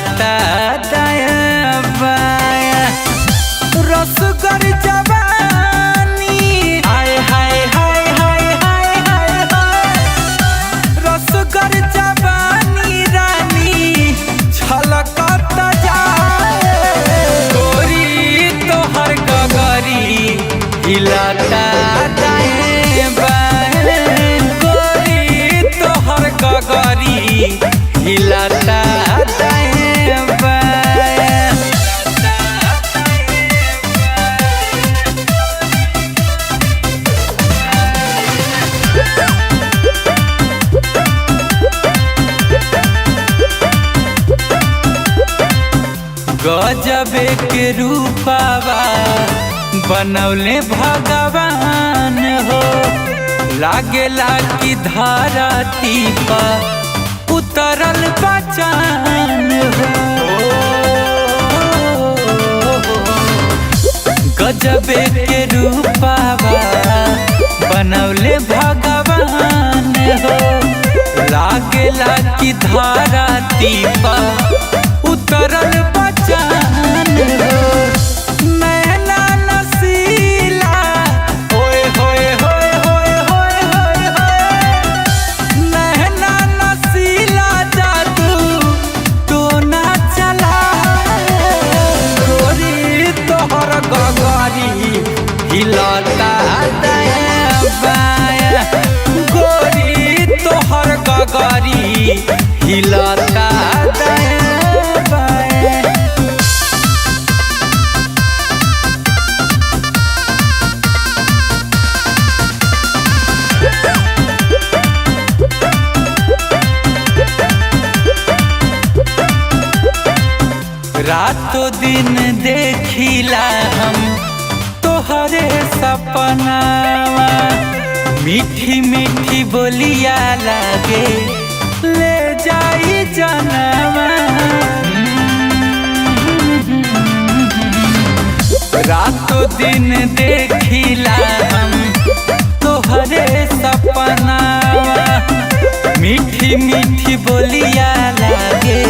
हिलाता दाया बाया। रसगर जवानी हाय हाय हाय हाय हाय हाय हाय। रसगर जवानी रानी छलकत जाए। गोरी तोहर गगरी हिलाता दाया बाया। गोरी तोहर गगरी हिलाता दाया बाया। गजबे के रूपावा बनौले भगवान हो। लागेला कि धरती पर उतरल बचान हो। गजबे के रूपावा बनौले भगवान हो। लागेला कि धरती पर उतरल बचान हो। नैना नसीला होए होए होए होए होए होए होए। नैना नसीला जादू टोना चला। गोरी तोहर गगरी हिलाता दाया बाया। गोरी तोहर गगरी हिलाता दाया बाया। रातों दिन देखिला हम तोहरे सपनावा। मीठी मीठी बोलिया लागे ले जाई जनवा। रातों दिन देखिला हम तोहरे सपनावा। मीठी मीठी बोलिया लागे